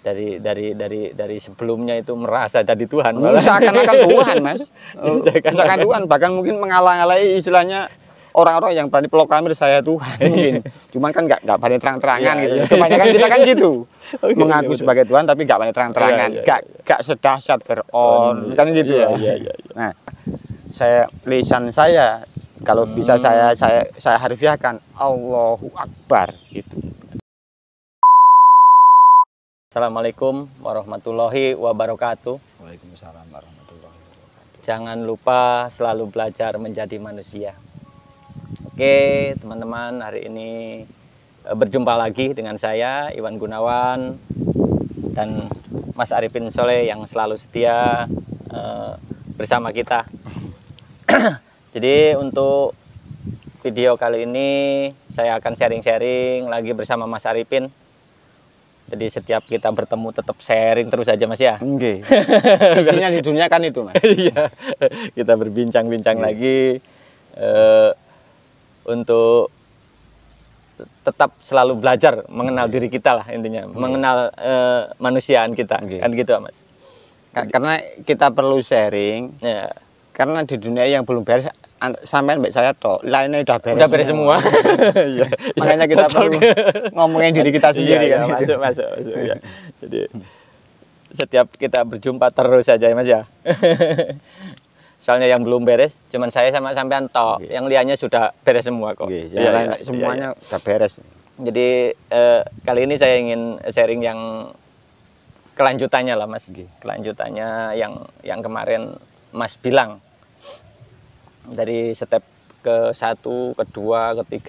dari sebelumnya itu merasa jadi Tuhan. Seakan-akan Tuhan, Mas. Seakan Tuhan, bahkan mungkin mengalang-alai istilahnya orang-orang yang berani proklamir saya Tuhan mungkin. Cuman kan nggak berani terang-terangan gitu. Kebanyakan kita kan gitu. Mengaku sebagai Tuhan tapi nggak berani terang-terangan. Nggak sedahsyat Fir'aun kan gitu. Nah, lisan saya kalau bisa saya harfiahkan Allahu Akbar gitu. Assalamualaikum warahmatullahi wabarakatuh. Waalaikumsalam warahmatullahi wabarakatuh. Jangan lupa selalu belajar menjadi manusia. Oke teman-teman, hari ini berjumpa lagi dengan saya Iwan Gunawan dan Mas Arifin Soleh yang selalu setia bersama kita. Jadi untuk video kali ini saya akan sharing-sharing lagi bersama Mas Arifin. Jadi setiap kita bertemu tetap sharing terus aja Mas ya. Oke. Isinya di dunia kan itu Mas. Iya. Kita berbincang-bincang lagi untuk tetap selalu belajar mengenal diri kita lah intinya, mengenal manusiaan kita. Kan gitu Mas. Karena kita perlu sharing. Ya. Karena di dunia yang belum beres sampai mbak saya toh lainnya udah beres semua. Ya. Makanya kita perlu ngomongin diri kita sendiri kan. Masuk ya. Jadi setiap kita berjumpa terus saja ya Mas ya. Soalnya yang belum beres cuman saya sama sampean toh, yang liannya sudah beres semua kok. Semuanya udah beres. Jadi kali ini saya ingin sharing yang kelanjutannya lah Mas. Kelanjutannya yang kemarin Mas bilang. Dari step ke-1, ke-2, ke-3,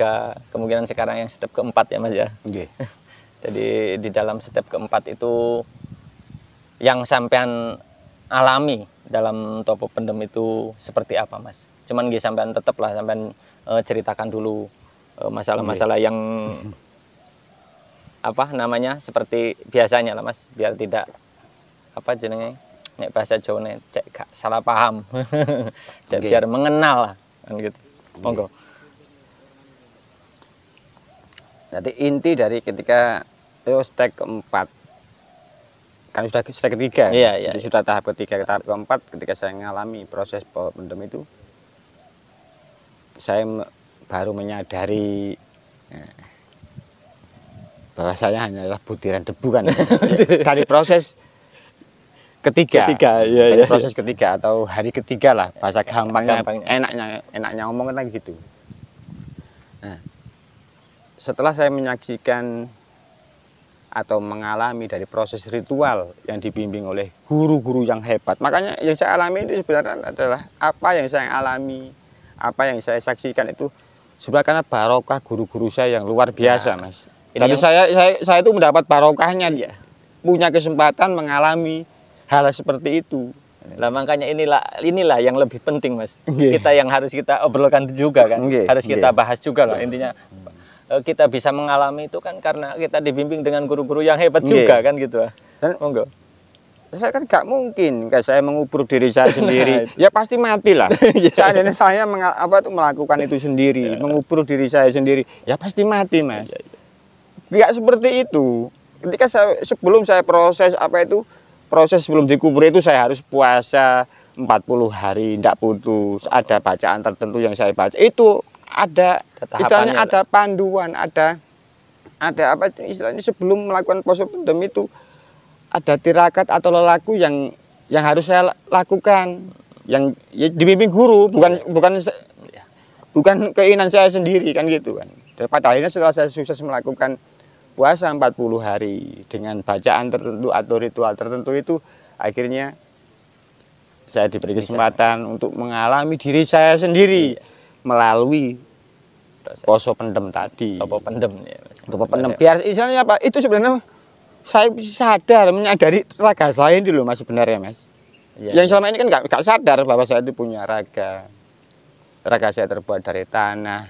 kemungkinan sekarang yang step ke-4 ya Mas ya. Jadi di dalam step ke-4 itu yang sampean alami dalam Topo Pendem itu seperti apa Mas? Cuman sampean tetap lah sampean ceritakan dulu masalah-masalah yang apa namanya seperti biasanya lah Mas, biar tidak apa jenenge nek bahasa Jawa cek gak salah paham. Jadi biar mengenal lah kan gitu. Monggo. Jadi inti dari ketika step keempat kan sudah step ketiga. Jadi sudah tahap ketiga, tahap keempat ketika saya mengalami proses pendem itu saya baru menyadari bahwa saya hanyalah butiran debu kan. Dari proses ketiga proses ketiga atau hari ketiga lah bahasa gampangnya. enaknya ngomong kan gitu. Nah, setelah saya menyaksikan atau mengalami dari proses ritual yang dibimbing oleh guru-guru yang hebat, makanya yang saya alami itu sebenarnya adalah apa yang saya alami, apa yang saya saksikan itu sebenarnya karena barokah guru-guru saya yang luar biasa Mas. Jadi saya itu mendapat barokahnya dia punya kesempatan mengalami hal seperti itu. Nah makanya inilah yang lebih penting Mas. Kita yang harus kita obrolkan juga kan. Harus kita bahas juga lah intinya. Kita bisa mengalami itu kan karena kita dibimbing dengan guru-guru yang hebat juga kan gitu. Dan monggo. Saya kan gak mungkin kayak saya mengubur diri saya sendiri. Ya pasti mati lah. Seandainya saya melakukan itu sendiri, mengubur diri saya sendiri, ya pasti mati Mas. Gak seperti itu. Ketika sebelum saya proses proses sebelum dikubur itu saya harus puasa 40 hari tidak putus, ada bacaan tertentu yang saya baca. Itu ada istilahnya ada panduan, ada apa istilahnya sebelum melakukan proses pendem itu ada tirakat atau lelaku yang harus saya lakukan, yang dibimbing guru, bukan keinginan saya sendiri kan gitu kan. Dan pada akhirnya setelah saya sukses melakukan puasa 40 hari dengan bacaan tertentu atau ritual tertentu itu akhirnya saya diberi kesempatan untuk mengalami diri saya sendiri melalui poso pendem tadi. Topo pendem ya Mas. Topo pendem biar istilahnya apa? Itu sebenarnya saya sadar menyadari raga saya ini loh Mas sebenarnya Mas. Yang selama ini kan nggak sadar bahwa saya itu punya raga. Raga saya terbuat dari tanah,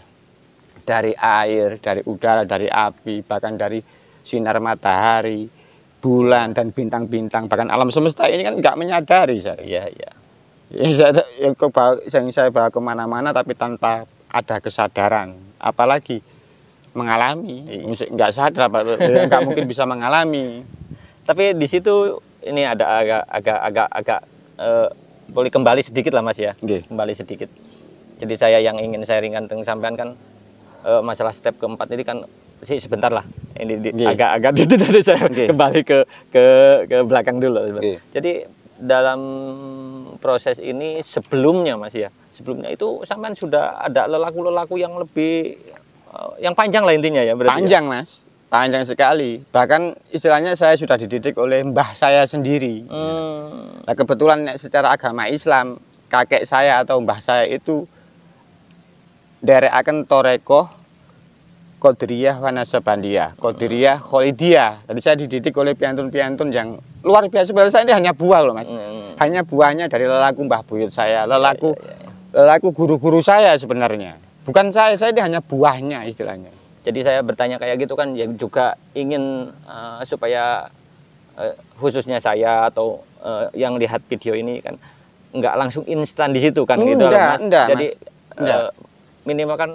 dari air, dari udara, dari api, bahkan dari sinar matahari, bulan dan bintang-bintang, bahkan alam semesta ini kan nggak menyadari saya. Yang saya bawa kemana-mana tapi tanpa ada kesadaran, apalagi mengalami, nggak sadar, nggak mungkin bisa mengalami. Tapi di situ ini ada agak boleh kembali sedikit lah Mas ya. Kembali sedikit. Jadi saya yang ingin sharingkan tentang sampean kan masalah step keempat ini kan sih sebentar lah. Ini agak itu dari saya kembali ke belakang dulu. Jadi dalam proses ini sebelumnya Mas ya. Sebelumnya itu sampean sudah ada lelaku-lelaku yang lebih yang panjang lah intinya ya berarti. Panjang ya? Mas. Panjang sekali. Bahkan istilahnya saya sudah dididik oleh mbah saya sendiri. Nah, kebetulan secara agama Islam, kakek saya atau mbah saya itu derekaken Torekoh Qadiriyah wa Nasabandiyah, Qadiriyah Kholidiyah. Jadi saya dididik oleh piantun-piantun yang luar biasa. Sebenarnya ini hanya buah loh Mas. Hanya buahnya dari lelaku mbah buyut saya, lelaku guru-guru saya sebenarnya. Bukan saya ini hanya buahnya istilahnya. Jadi saya bertanya kayak gitu kan ya juga ingin supaya khususnya saya atau yang lihat video ini kan nggak langsung instan di situ kan gitu Mas. Jadi minimal kan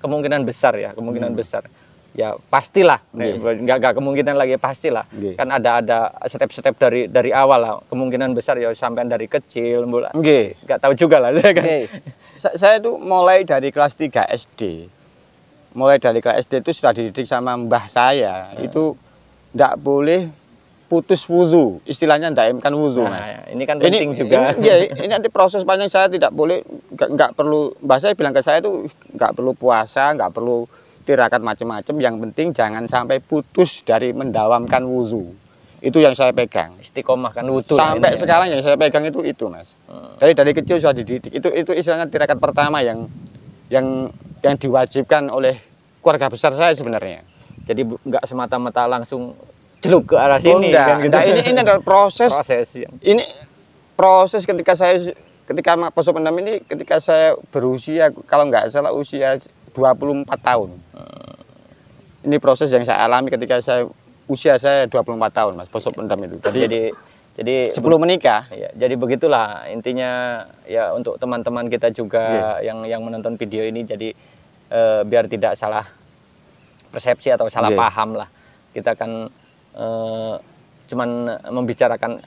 kemungkinan besar ya, besar. Ya pastilah, nggak kemungkinan lagi pastilah. Kan ada step-step dari awal lah. Kemungkinan besar ya sampai dari kecil mulai. Nggak tahu juga lah kan. Saya tuh mulai dari kelas 3 SD. Mulai dari kelas SD itu sudah dididik sama mbah saya. Itu tidak boleh putus wudhu, istilahnya ndaimkan wudhu Mas. Ini kan penting juga. Ini nanti proses panjang, saya tidak boleh, nggak perlu, mbah saya bilang ke saya itu nggak perlu puasa, nggak perlu tirakat macam-macam. Yang penting jangan sampai putus dari mendawamkan wudhu. Itu yang saya pegang. Istiqomah kan wudhu. Sampai sekarang yang saya pegang itu Mas. Dari kecil sudah dididik. Itu istilahnya tirakat pertama yang diwajibkan oleh keluarga besar saya sebenarnya. Jadi nggak semata-mata langsung celuk ke arah sini kan gitu. Ini adalah proses ya. Ini proses ketika Poso Pendam ini ketika saya berusia kalau nggak salah usia 24 tahun. Ini proses yang saya alami ketika usia saya 24 tahun Mas, Poso Pendam itu. Jadi sebelum menikah. Ya, jadi begitulah intinya ya untuk teman-teman kita juga yang menonton video ini, jadi biar tidak salah persepsi atau salah paham lah. Kita kan cuman membicarakan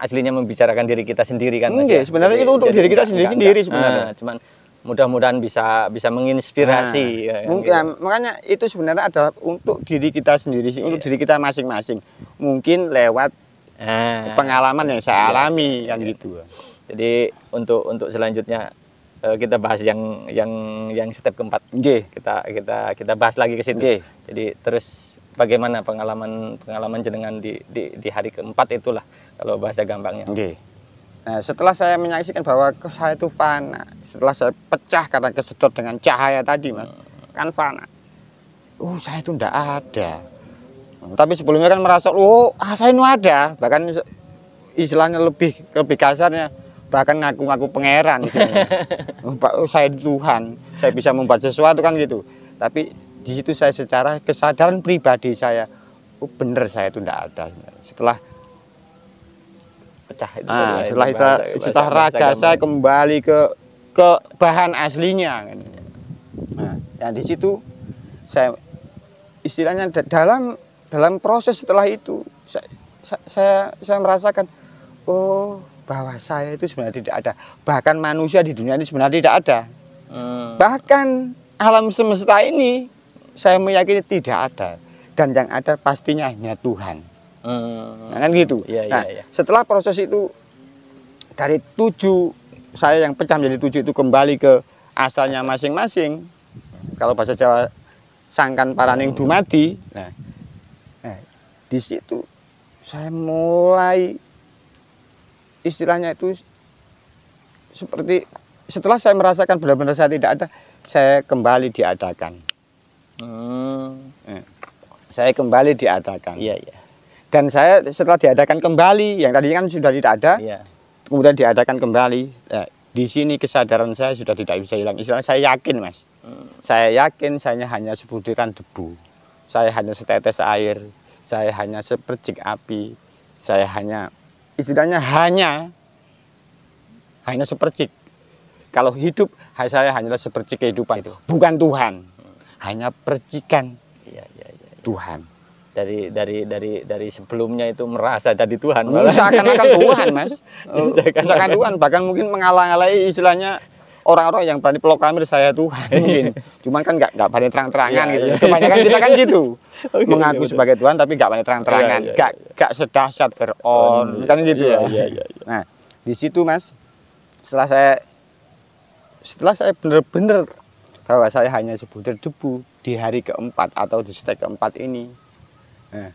diri kita sendiri kan Mas. Sebenarnya itu untuk diri kita sendiri sebenarnya. Cuman mudah-mudahan bisa menginspirasi. Makanya itu sebenarnya adalah untuk diri kita sendiri, untuk diri kita masing-masing. Mungkin lewat pengalaman yang saya alami kan gitu. Jadi untuk selanjutnya kita bahas yang step keempat. Kita bahas lagi ke situ. Jadi terus bagaimana pengalaman jenengan di hari keempat itulah kalau bahasa gampangnya. Nah, setelah saya menyaksikan bahwa saya itu fana, setelah saya pecah karena kesedot dengan cahaya tadi Mas, kan fana. Saya itu ndak ada. Tapi sebelumnya kan merasa, saya itu ada. Bahkan istilahnya lebih kasarnya, bahkan ngaku-ngaku pangeran. Saya Tuhan, saya bisa membuat sesuatu kan gitu. Tapi di situ saya secara kesadaran pribadi saya, bener saya itu tidak ada. Setelah pecah itu, setelah raga saya kembali ke bahan aslinya. Nah, di situ saya istilahnya dalam proses setelah itu saya merasakan bahwa saya itu sebenarnya tidak ada. Bahkan manusia di dunia ini sebenarnya tidak ada. Bahkan alam semesta ini saya meyakini tidak ada, dan yang ada pastinya hanya Tuhan. Nah, kan gitu. Setelah proses itu dari 7 saya yang pecah menjadi 7 itu kembali ke asalnya masing-masing. Kalau bahasa Jawa sangkan paraning dumadi. Nah, di situ saya mulai istilahnya itu seperti setelah saya merasakan benar-benar saya tidak ada, saya kembali diadakan. Saya kembali diadakan. Dan saya setelah diadakan kembali, yang tadi kan sudah tidak ada, kemudian diadakan kembali. Di sini kesadaran saya sudah tidak bisa hilang. Istilahnya saya yakin Mas. Saya yakin saya hanya sebutiran debu. Saya hanya setetes air. Saya hanya sepercik api. Saya hanya istilahnya hanya sepercik. Kalau hidup saya hanyalah sepercik kehidupan. Bukan Tuhan. Hanya percikan Tuhan. dari sebelumnya itu merasa jadi Tuhan. Seakan-akan Tuhan, Mas. Seakan Tuhan, bahkan mungkin mengalang-alangi istilahnya orang-orang yang berani proklamir saya Tuhan mungkin. Cuman kan nggak berani terang-terangan gitu. Kebanyakan kita kan gitu. Mengaku sebagai Tuhan tapi nggak berani terang-terangan. Nggak sedahsyat Fir'aun kan gitu. Nah, di situ Mas, setelah saya benar-benar bahwa saya hanya sebutir debu di hari keempat atau di stage keempat ini. Nah,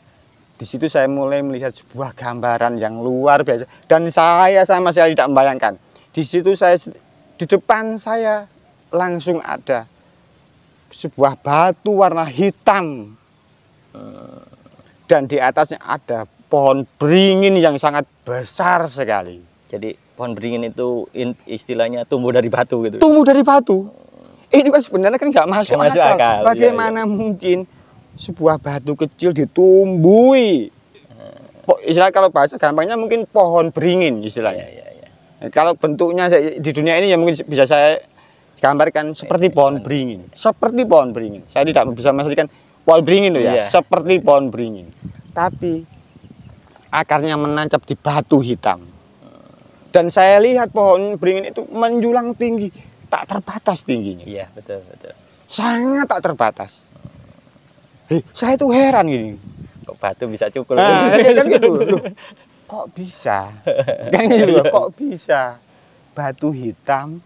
di situ saya mulai melihat sebuah gambaran yang luar biasa dan saya sama sekali tidak membayangkan. Di situ di depan saya langsung ada sebuah batu warna hitam dan di atasnya ada pohon beringin yang sangat besar sekali. Jadi pohon beringin itu istilahnya tumbuh dari batu gitu. Tumbuh dari batu. Ini kan sebenarnya kan nggak masuk akal. Bagaimana mungkin sebuah batu kecil ditumbuhi? Istilah kalau bahasa gampangnya mungkin pohon beringin istilahnya. Kalau bentuknya di dunia ini ya mungkin bisa saya gambarkan seperti pohon beringin. Seperti pohon beringin. Saya tidak bisa memastikan pohon beringin loh ya. Seperti pohon beringin. Tapi akarnya menancap di batu hitam. Dan saya lihat pohon beringin itu menjulang tinggi, tak terbatas tingginya. Iya, betul. Sangat tak terbatas. Saya tuh heran gini. Kok batu bisa cukul? Nah, kan gitu. Loh, kok bisa? Kan gitu loh, kok bisa? Batu hitam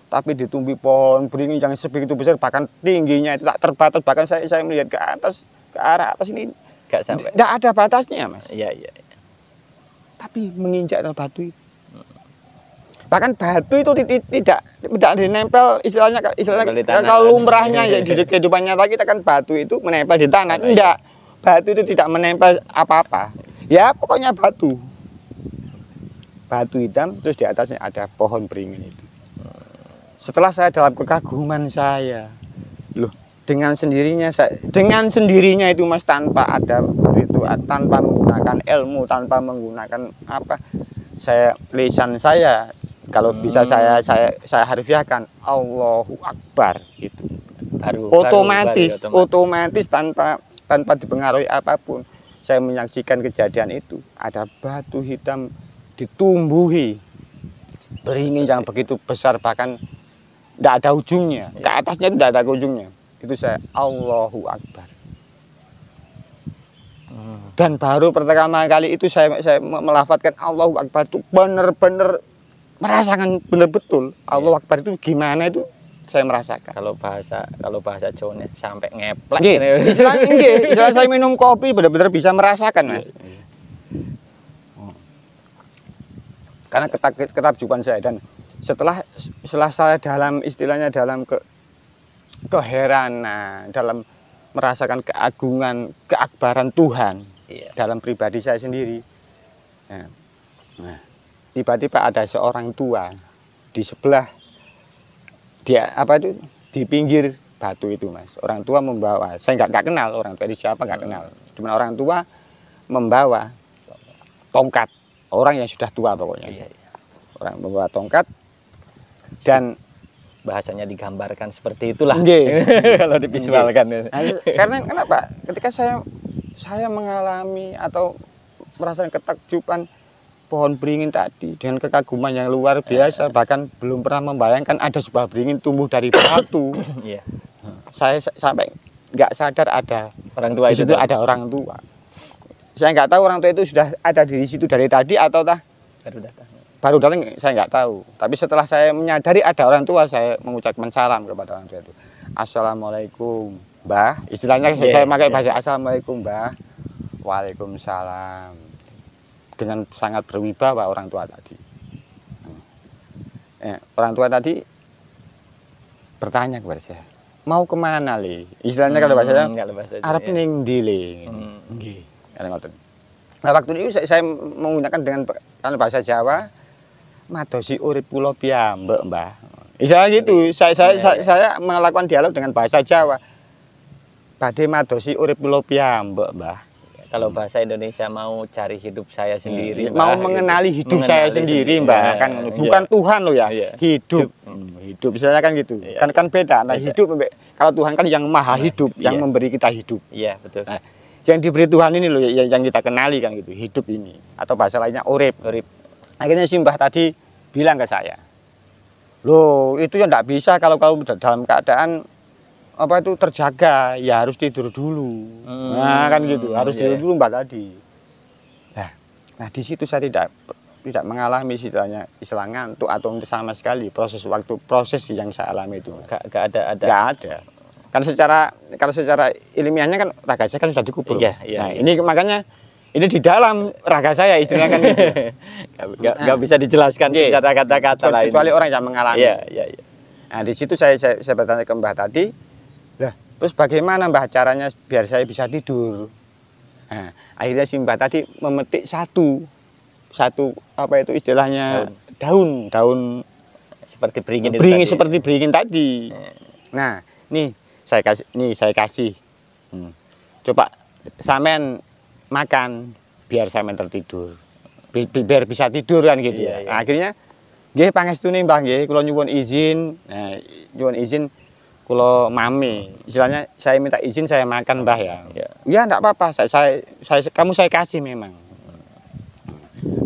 tapi ditumbuhi pohon beringin yang sebegitu besar, bahkan tingginya itu tak terbatas, bahkan saya melihat ke atas, ke arah atas ini enggak sampai. Enggak ada batasnya, Mas. Iya. Tapi menginjak batu itu. Bahkan batu itu tidak dinempel istilahnya kalau lumrahnya ya di kehidupan nyata kita kan batu itu menempel di tanah. Enggak. Batu itu tidak menempel apa-apa. Ya pokoknya batu. Batu hitam terus di atasnya ada pohon beringin itu. Setelah saya dalam kekaguman saya, loh dengan sendirinya itu Mas, tanpa ada itu, tanpa menggunakan ilmu, tanpa menggunakan apa, lisan saya kalau bisa saya harfiahkan Allahu Akbar itu. Otomatis tanpa dipengaruhi apapun, saya menyaksikan kejadian itu. Ada batu hitam ditumbuhi beringin yang begitu besar, bahkan tidak ada ujungnya. Ke atasnya itu tidak ada ujungnya. Itu saya Allahu Akbar. Dan baru pertama kali itu saya melafadzkan Allahu Akbar itu benar-benar merasakan benar betul Allahu Akbar itu gimana itu saya merasakan. Kalau bahasa Jawa sampai ngeplek. Istilah saya minum kopi benar-benar bisa merasakan, Mas. Karena ketakjuban saya, dan setelah saya dalam istilahnya dalam keheranan, dalam merasakan keagungan, keakbaran Tuhan dalam pribadi saya sendiri. Nah, tiba-tiba ada seorang tua di sebelah di pinggir batu itu, Mas. Orang tua membawa, saya nggak kenal orang tua itu siapa, nggak kenal. Cuma orang tua membawa tongkat, orang yang sudah tua pokoknya. Orang membawa tongkat dan bahasanya digambarkan seperti itulah. Kalau divisualkan. Karena kenapa? Ketika saya mengalami atau merasakan ketakjuban pohon beringin tadi dengan kekaguman yang luar biasa, bahkan belum pernah membayangkan ada sebuah beringin tumbuh dari batu. Saya sampai nggak sadar ada orang tua itu. Ada orang tua. Saya nggak tahu orang tua itu sudah ada di situ dari tadi atau baru datang, saya nggak tahu. Tapi setelah saya menyadari ada orang tua, saya mengucapkan salam kepada orang tua itu. Assalamualaikum, Mbah. Istilahnya saya pakai bahasa Assalamualaikum, Mbah. Waalaikumsalam. Dengan sangat berwibawa orang tua tadi. Orang tua tadi bertanya kepada saya, mau kemana li? Istilahnya kalau bahasa Arab ning ndi li? Nggih. Nah, waktu itu saya menggunakan dengan bahasa Jawa, madosi urip kula piyambak, Mbah. Istilahnya gitu. Saya melakukan dialog dengan bahasa Jawa. Badhe madosi urip kula piyambak, Mbah. Kalau bahasa Indonesia mau cari hidup saya sendiri, mau mengenali hidup saya sendiri, Mbak. Kan bukan Tuhan loh ya, hidup. Hidup misalnya kan gitu. Kan beda. Nah, hidup kalau Tuhan kan yang maha hidup, yang memberi kita hidup. Iya, betul. Nah, yang diberi Tuhan ini loh yang kita kenali kan gitu, hidup ini atau bahasa lainnya urip. Akhirnya Simbah tadi bilang ke saya, loh itu yang enggak bisa kalau dalam keadaan apa itu terjaga, ya harus tidur dulu. Nah kan gitu, harus tidur dulu Mbak tadi. Nah di situ saya tidak mengalami istilah ngantuk atau sama sekali proses yang saya alami itu. Gak ada. Kan kalau secara ilmiahnya kan raga saya kan sudah dikubur. Iya. Nah ini makanya ini di dalam raga saya istilahnya kan gitu. Gak bisa dijelaskan secara kata-kata lain. Kecuali orang yang mengalami. Iya. Nah di situ saya bertanya ke Mbah tadi, lah terus bagaimana Mbah caranya biar saya bisa tidur? Nah, akhirnya si Mbah tadi memetik satu apa itu istilahnya daun seperti beringin seperti beringin tadi. Nah, saya kasih. Coba sampean makan biar sampean tertidur. Biar bisa tidur kan gitu. Iya. Nah, akhirnya nggih pangestune Mbah nggih, kula nyuwun izin. Nah, nyuwun izin kula mami, istilahnya saya minta izin saya makan Mbah ya. Ya enggak apa-apa, kamu saya kasih memang.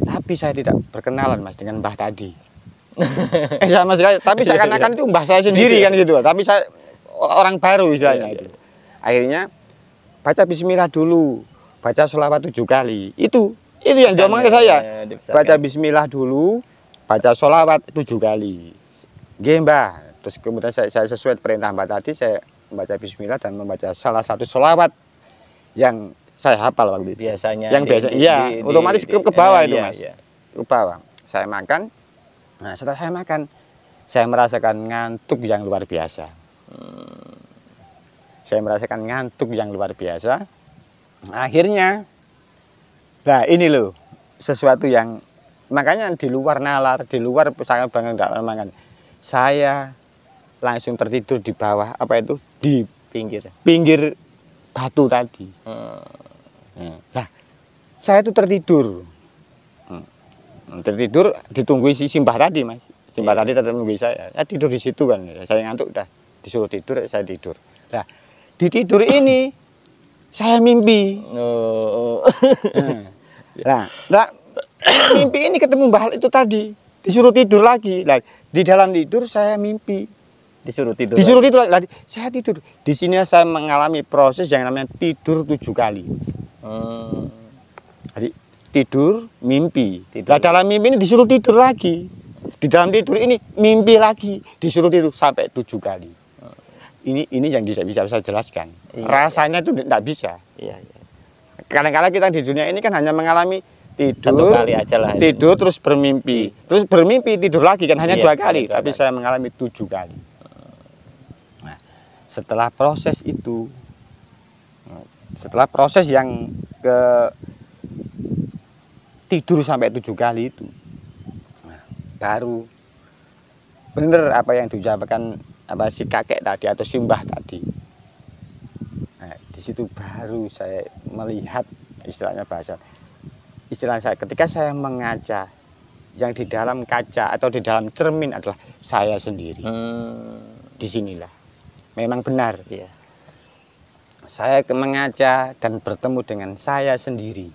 Tapi saya tidak berkenalan Mas dengan Mbah tadi. Sama sekali, tapi seakan-akan itu Mbah saya sendiri kan gitu. Tapi saya orang baru istilahnya itu. Akhirnya baca bismillah dulu, baca sholawat 7 kali. Itu yang diomongin ke saya. Baca bismillah dulu, baca sholawat 7 kali. Nggih Mbah. Terus kemudian saya sesuai perintah Mbak tadi, saya membaca bismillah dan membaca salah satu sholawat yang saya hafal waktu itu. Biasanya. Yang biasa, otomatis ke bawah itu Mas. Ke bawah. Saya makan. Nah setelah saya makan, saya merasakan ngantuk yang luar biasa. Saya merasakan ngantuk yang luar biasa. Akhirnya, nah ini loh sesuatu yang makanya di luar nalar, di luar saya bangun tidak makan. Saya langsung tertidur di bawah apa itu di pinggir batu tadi. Nah, saya itu tertidur ditunggu si Simbah tadi Mas. Simbah tadi tetap menunggu saya tidur di situ kan. Saya ngantuk udah disuruh tidur, saya tidur. Nah, di tidur ini saya mimpi. Nah, mimpi ini ketemu Mbah itu tadi. Disuruh tidur lagi. Nah, di dalam tidur saya mimpi. Disuruh tidur lagi. Saya tidur. Di sini saya mengalami proses yang namanya tidur 7 kali. Jadi tidur, mimpi. Nah, dalam mimpi ini disuruh tidur lagi. Di dalam tidur ini mimpi lagi, disuruh tidur sampai 7 kali. Ini yang tidak bisa saya jelaskan. Rasanya itu tidak bisa. Kadang-kadang kita di dunia ini kan hanya mengalami tidur, tidur terus bermimpi, terus bermimpi tidur lagi kan hanya 2 kali, tapi saya mengalami 7 kali. Nah, setelah proses itu, setelah proses yang ke tidur sampai 7 kali itu, nah, baru benar apa yang diucapkan apa si kakek tadi atau Simbah tadi. Nah, di situ baru saya melihat istilahnya istilah saya ketika saya mengaca yang di dalam kaca atau di dalam cermin adalah saya sendiri. Disinilah memang benar. Saya mengaca dan bertemu dengan saya sendiri.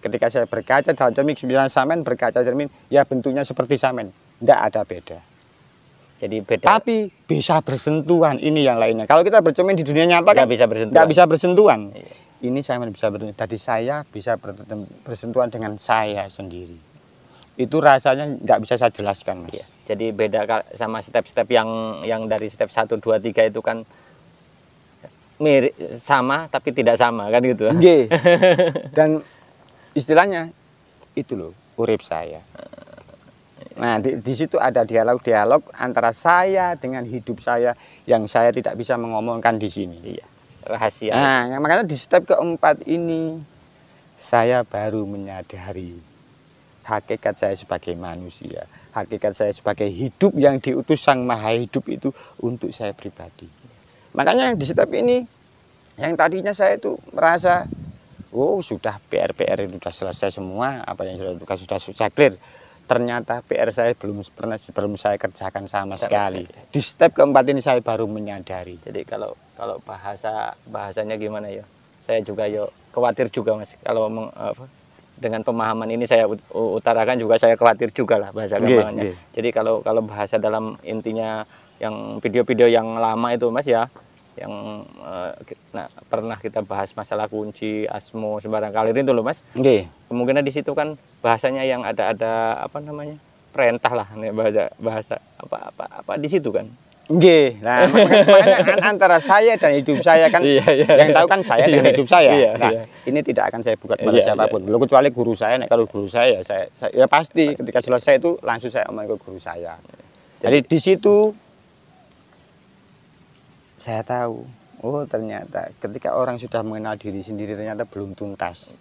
Ketika saya berkaca dalam cermin, sembilan samen berkaca cermin, ya bentuknya seperti samen, tidak ada beda. Jadi beda. Tapi bisa bersentuhan, ini yang lainnya. Kalau kita bercermin di dunia nyata kan nggak bisa bersentuhan. Ini saya bisa bersentuhan. Tadi saya bisa bersentuhan dengan saya sendiri. Itu rasanya nggak bisa saya jelaskan, Mas. Jadi beda sama step-step yang dari step 1, 2, 3 itu kan mirip sama tapi tidak sama kan gitu. Dan istilahnya itu loh urip saya. Nah di situ ada dialog antara saya dengan hidup saya yang saya tidak bisa mengomongkan di sini. Rahasia. Nah makanya di step keempat ini saya baru menyadari hakikat saya sebagai manusia, hakikat saya sebagai hidup yang diutus Sang Maha Hidup itu untuk saya pribadi. Makanya di step ini yang tadinya saya itu merasa oh sudah PR itu sudah selesai semua, apa yang sudah clear. Ternyata PR saya belum saya kerjakan sama sekali. Di step keempat ini saya baru menyadari. Jadi kalau bahasanya gimana ya? saya juga khawatir juga Mas kalau dengan pemahaman ini saya utarakan juga, saya khawatir juga lah bahasa gampangannya. Jadi kalau bahasa dalam intinya yang video-video yang lama itu Mas ya, yang pernah kita bahas masalah kunci, asmo, sembarang kalir itu loh Mas. Kemungkinan di situ kan bahasanya yang ada apa namanya, perintah lah, bahasa apa di situ kan. Nah makanya antara saya dan hidup saya kan, yang tahu kan saya dengan hidup saya. Nah ini tidak akan saya buka kepada siapapun, belum kecuali guru saya. Kalau guru saya ya pasti ketika selesai itu langsung saya omongin ke guru saya. Jadi di situ saya tahu, oh ternyata ketika orang sudah mengenal diri sendiri ternyata belum tuntas,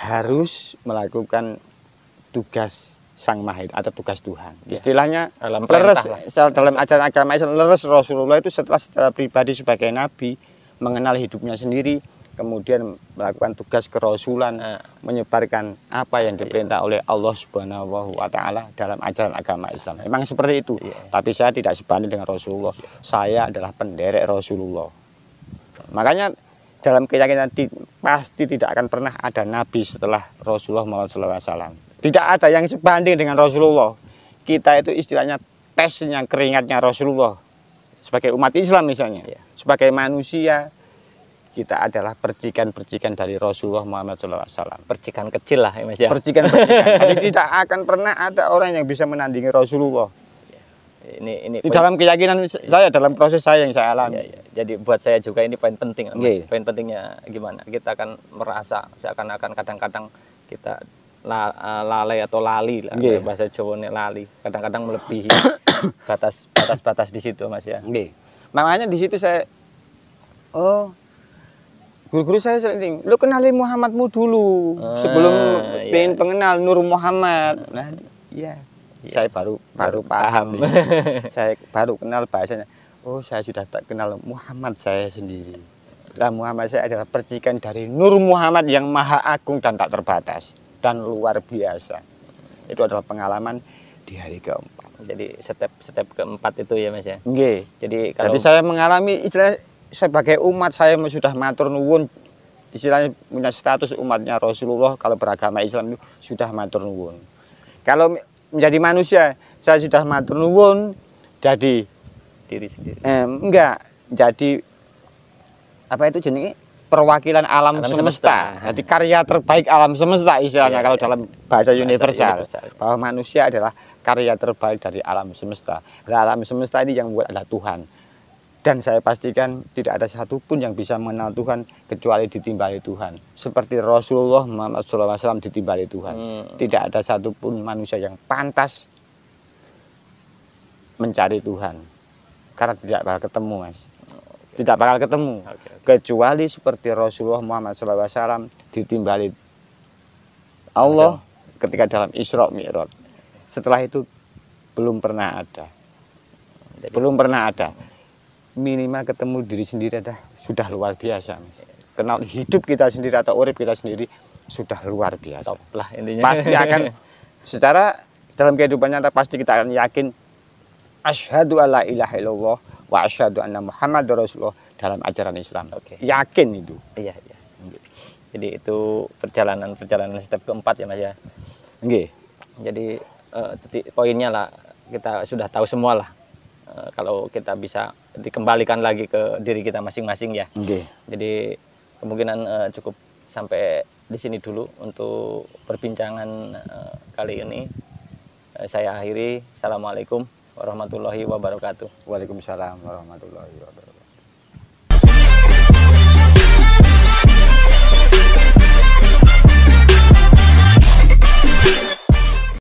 harus melakukan tugas Sang Maha atau tugas Tuhan. Istilahnya leres dalam ajaran agama Islam, leres Rasulullah itu setelah pribadi sebagai nabi, mengenal hidupnya sendiri, kemudian melakukan tugas kerasulan, menyebarkan apa yang diperintah oleh Allah Subhanahu wa Ta'ala dalam ajaran agama Islam. Memang seperti itu. Tapi saya tidak sebanding dengan Rasulullah. Saya adalah penderek Rasulullah. Makanya dalam keyakinan pasti tidak akan pernah ada nabi setelah Rasulullah SAW. Tidak ada yang sebanding dengan Rasulullah. Kita itu istilahnya tesnya keringatnya Rasulullah. Sebagai umat Islam misalnya, sebagai manusia, kita adalah percikan-percikan dari Rasulullah Muhammad SAW. Percikan kecil lah ya Mas ya. Percikan-percikan. Jadi tidak akan pernah ada orang yang bisa menandingi Rasulullah. Ini di dalam keyakinan saya, dalam proses saya yang saya alami. Jadi buat saya juga ini poin penting Mas. Poin pentingnya gimana? Kita akan merasa seakan-akan kadang-kadang kita lalai atau lali lah, bahasa Jawa lali, kadang-kadang melebihi batas di situ Mas ya. Makanya di situ saya, guru-guru saya sering, lu kenalin Muhammadmu dulu sebelum pengen pengenal Nur Muhammad. Nah, saya baru paham. Saya baru kenal bahasanya. Oh, saya sudah tak kenal Muhammad saya sendiri. Nah, Muhammad saya adalah percikan dari Nur Muhammad yang maha agung dan tak terbatas dan luar biasa. Itu adalah pengalaman di hari keempat. Jadi step keempat itu ya Mas ya. Jadi saya mengalami istilah sebagai umat, saya sudah matur nuwun, istilahnya punya status umatnya Rasulullah. Kalau beragama Islam itu sudah matur nuwun. Kalau menjadi manusia, saya sudah matur nuwun jadi diri sendiri. Jadi apa itu jenenge? Perwakilan alam semesta. Jadi karya terbaik alam semesta istilahnya kalau dalam bahasa universal. Bahwa manusia adalah karya terbaik dari alam semesta. Dan alam semesta ini yang membuat adalah Tuhan. Dan saya pastikan tidak ada satupun yang bisa mengenal Tuhan kecuali ditimbali Tuhan. Seperti Rasulullah Muhammad SAW ditimbali Tuhan. Tidak ada satupun manusia yang pantas mencari Tuhan. Karena tidak bakal ketemu Mas. Tidak bakal ketemu. Kecuali seperti Rasulullah Muhammad SAW ditimbali Allah ketika dalam Isra Mi'raj. Setelah itu belum pernah ada. Belum pernah ada. Minimal ketemu diri sendiri sudah luar biasa Mas. Kenal hidup kita sendiri atau urip kita sendiri sudah luar biasa. Top lah intinya. Pasti akan secara dalam kehidupan nyata pasti kita akan yakin asyhadu alla ilaha illallah wa asyhadu anna Muhammad Rasulullah dalam ajaran Islam. Yakin itu. Iya. Jadi itu perjalanan step keempat ya Mas ya. Jadi poinnya lah kita sudah tahu semua lah. Kalau kita bisa dikembalikan lagi ke diri kita masing-masing ya. Jadi kemungkinan cukup sampai di sini dulu untuk perbincangan kali ini. Saya akhiri. Assalamualaikum warahmatullahi wabarakatuh. Waalaikumsalam warahmatullahi wabarakatuh.